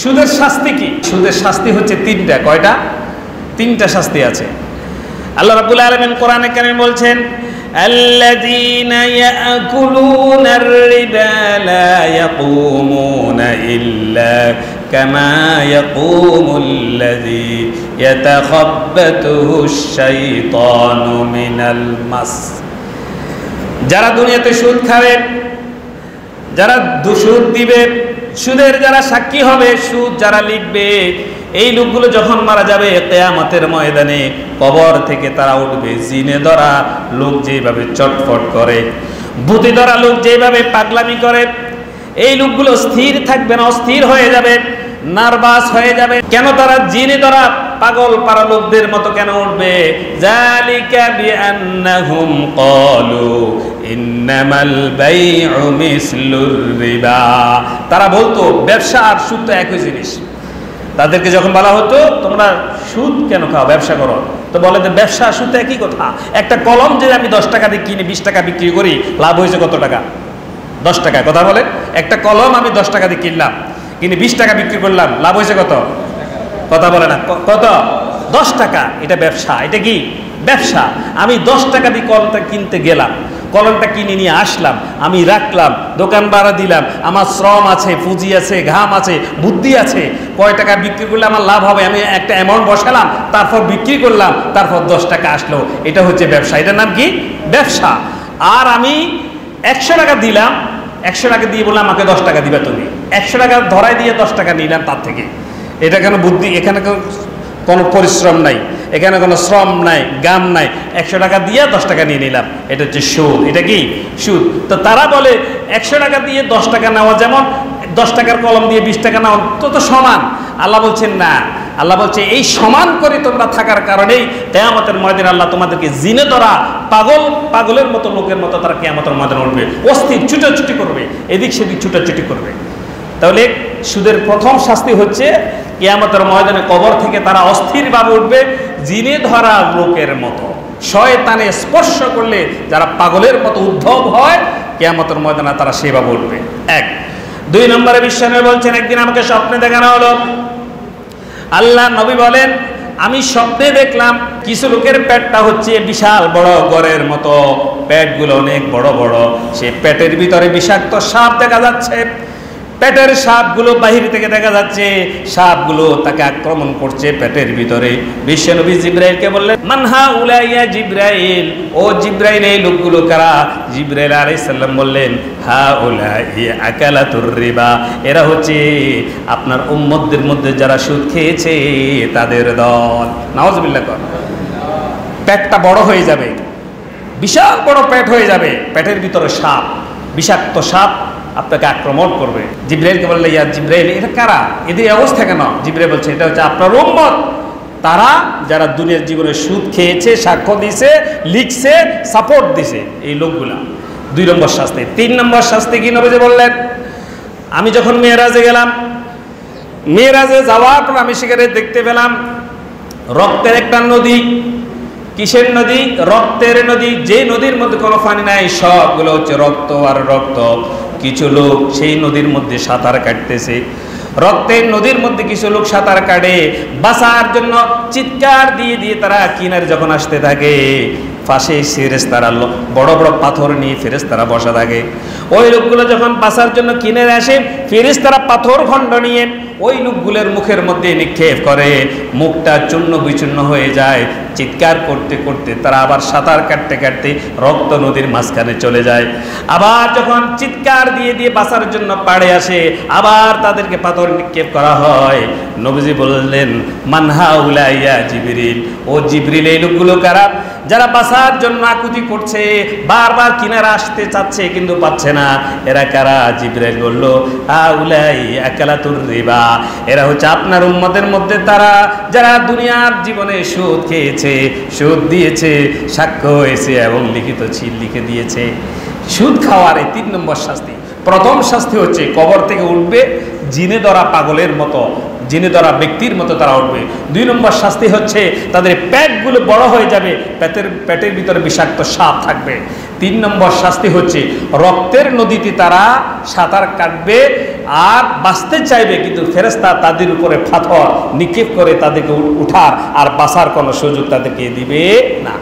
সুদের শাস্তি কি? সুদের শাস্তি হচ্ছে তিনটা। কয়টা? তিনটা শাস্তি আছে। আল্লাহ রাব্বুল আলামিন কোরআনে কারীমে বলছেন, আল্লাযীনা ইয়াকুলুনার রিবা লা ইয়াকুমুনা ইল্লা কামা ইয়াকুমুল্লাযী ইয়াতাখাব্বাতুহুশ শাইতানু মিনাল মাস। যারা দুনিয়াতে সুদ খাবে, যারা সুদ দিবে, সুদের যারা সাক্ষী হবে, সুদ যারা লিখবে, এই লোকগুলো যখন মারা যাবে কিয়ামতের ময়দানে কবর থেকে তারা উঠবে। জিনে ধরা লোক যেভাবে চটফট করে, ভূতে ধরা লোক যেভাবে পাগলামি করে, এই লোকগুলো স্থির থাকবে না, অস্থির হয়ে যাবে, নার্ভাস হয়ে যাবে। কেন তারা জিনে ধরা পাগল পারা লোকদের মতো কেন উঠবে? যালিকা বিআন্নাহুম ক্বালু ইন্নামাল বাইউ মিসলুর রিবা। তারা বলতো ব্যবসা আর সুদ তো একই জিনিস। তাদেরকে যখন বলা হতো তোমরা সুদ কেন খাও, ব্যবসা করো, তো বলে যে ব্যবসা আর সুদ একই কথা। একটা কলম যে আমি 10 টাকা দিয়ে কিনে 20 টাকা বিক্রি করি, লাভ হয়েছে কত টাকা? 10 টাকা। কথা বলে, একটা কলম আমি 10 টাকা দিয়ে কিনলাম, কিনে 20 টাকা বিক্রি করলাম, লাভ হয়েছে কত? কথা বলে না, কত? 10 টাকা। এটা ব্যবসা। এটা কি? ব্যবসা। আমি 10 টাকা দিয়ে কলমটা কিনতে গেলাম, কলমটা কিনে নিয়ে আসলাম, আমি রাখলাম, দোকান ভাড়া দিলাম, আমার শ্রম আছে, পুঁজি আছে, ঘাম আছে, বুদ্ধি আছে, কয় টাকা বিক্রি করলে আমার লাভ হবে, আমি একটা অ্যামাউন্ট বসালাম, তারপর বিক্রি করলাম, তারপর 10 টাকা আসলো। এটা হচ্ছে ব্যবসা। এটার নাম কি? ব্যবসা। আর আমি 100 টাকা দিলাম, 100 টাকা দিয়ে বললাম আমাকে 10 টাকা দিবে তুমি, 100 টাকা ধরাই দিয়ে 10 টাকা নিলাম তার থেকে। এটা কেন বুদ্ধি? এখানে কোনো পরিশ্রম নাই, এখানে কোনো শ্রম নাই, গাম নাই, 100 টাকা দিয়ে 10 টাকা নিয়ে নিলাম। এটা হচ্ছে সুদ। এটা কি? সুদ। তো তারা বলে 100 টাকা দিয়ে 10 টাকা নেওয়া যেমন 10 টাকার কলম দিয়ে 20 টাকা নেওয়া তো সমান। আল্লাহ বলছেন না, আল্লাহ বলছে এই সমান করে তোমরা থাকার কারণেই কিয়ামতের ময়দানে আল্লাহ তোমাদেরকে জিনে ধরা পাগলের মতো লোকের মতো তারা কিয়ামতের ময়দানে উঠবে, অস্থির ছুটোছুটি করবে, এদিক সেদিক ছুটোছুটি করবে। তাহলে সুদের প্রথম শাস্তি হচ্ছে কিয়ামতের ময়দানে কবর থেকে তারা অস্থিরভাবে উঠবে, জিনে ধরা লোকের মতো। শয়তানে স্পর্শ করলে যারা পাগলের মতো উদ্ধব হয়, কিয়ামতের ময়দানে তারা সেভাবে উঠবে। 1। 2 নম্বরে বিশ্বনবী বলছেন, একদিন আমাকে স্বপ্নে দেখানো হলো। আল্লাহ নবী বলেন, আমি স্বপ্নে দেখলাম কিছু লোকের পেটটা হচ্ছে বিশাল বড় গড়ের মতো, পেটগুলো অনেক বড় বড়, সে পেটের ভিতরে বিষাক্ত সাপ দেখা যাচ্ছে। পেটের সাপগুলো বাহির থেকে দেখা যাচ্ছে, সাপগুলো তাকে আক্রমণ করছে পেটের ভিতরে। বিশ্বনবী জিবরাইলকে বললেন, মান হাউলাই ইয়া জিবরাইল, ও জিবরাইল এই লোকগুলো কারা? জিবরাইল আলাইহিস সালাম বললেন, হাউলাই আকালাতুর রিবা, এরা হচ্ছে আপনার উম্মতদের মধ্যে যারা সুদ খেয়েছে তাদের দল। নাউজুবিল্লাহ। পেটটা বড় হয়ে যাবে, বিশাল বড় পেট হয়ে যাবে, পেটের ভিতরে সাপ, বিষাক্ত সাপ আপনাকে আক্রমণ করবে। জিবরাইলকে বললে, ইয়া জিবরাইল এটা কারা, এদের অবস্থা কেন? জিবরাইল বলছে, এটা হচ্ছে আপনার উম্মত, তারা যারা দুনিয়ার জীবনে সুদ খেয়েছে, সাক্ষ্য দিছে, লিখছে, সাপোর্ট দিছে, এই লোকগুলা। 2 নম্বর শাস্তি। 3 নম্বর শাস্তি কি নবীজি বললেন? আমি যখন মেরাজে গেলাম, মেরাজে যাওয়ার পর আমি সেখানে দেখতে পেলাম রক্তের একটা নদী। কিসের নদী? রক্তের নদী। যে নদীর মধ্যে কোনো পানি নাই, সবগুলো হচ্ছে রক্ত আর রক্ত। কিছু লোক সেই নদীর মধ্যে সাঁতার কাটতেছে। রক্তের নদীর মধ্যে কিছু লোক সাঁতার কাটে, বাঁচার জন্য চিৎকার দিয়ে দিয়ে তারা কিনারে যখন আসতে থাকে, পাশে ফেরেশতারা বড় বড় পাথর নিয়ে ফেরেশতারা বসা থাকে। ওই লোকগুলো যখন বাঁচার জন্য কিনারে আসে, ফেরেশতারা পাথর খণ্ড নিয়ে ওই লোকগুলোর মুখের মধ্যে নিক্ষেপ করে, মুখটা চূর্ণ বিচূর্ণ হয়ে যায়। চিৎকার করতে করতে তারা আবার সাঁতার কাটতে কাটতে রক্ত নদীর মাঝখানে চলে যায়। আবার যখন চিৎকার দিয়ে দিয়ে বাঁচার জন্য পাড়ে আসে, আবার তাদেরকে পাথর নিক্ষেপ করা হয়। নবীজি বললেন, মান হাউলা ইয়া জিবরিল, ও জিবরিল এই লোকগুলো কারা? যারা বাঁচার জন্য আকুতি করছে, বারবার কিনারা আসতে চাচ্ছে কিন্তু পাচ্ছে না, এরা কারা? জিবরাইল বলল, হাউলাই আকালাতুর রিবা, এরা হচ্ছে আপনার উম্মতের মধ্যে তারা যারা দুনিয়ার জীবনে সুদ খেয়েছে, সুদ দিয়েছে, সাক্ষ্য হয়েছে এবং লিখিত ছিল লিখে দিয়েছে। সুদ খাওয়ার এই 3 নম্বর শাস্তি। প্রথম শাস্তি হচ্ছে কবর থেকে উঠবে জিনে ধরা পাগলের মতো, জিনে ধরা ব্যক্তির মতো তারা উঠবে। 2 নম্বর শাস্তি হচ্ছে তাদের পেটগুলো বড় হয়ে যাবে, পেটের ভিতরে বিষাক্ত সাপ থাকবে। 3 নম্বর শাস্তি হচ্ছে রক্তের নদীতে তারা সাঁতার কাটবে আর বাঁচতে চাইবে, কিন্তু ফেরেশতা তাদের উপরে পাথর নিক্ষেপ করে তাদেরকে উঠার আর বাঁচার কোনো সুযোগ তাদেরকে দিবে না।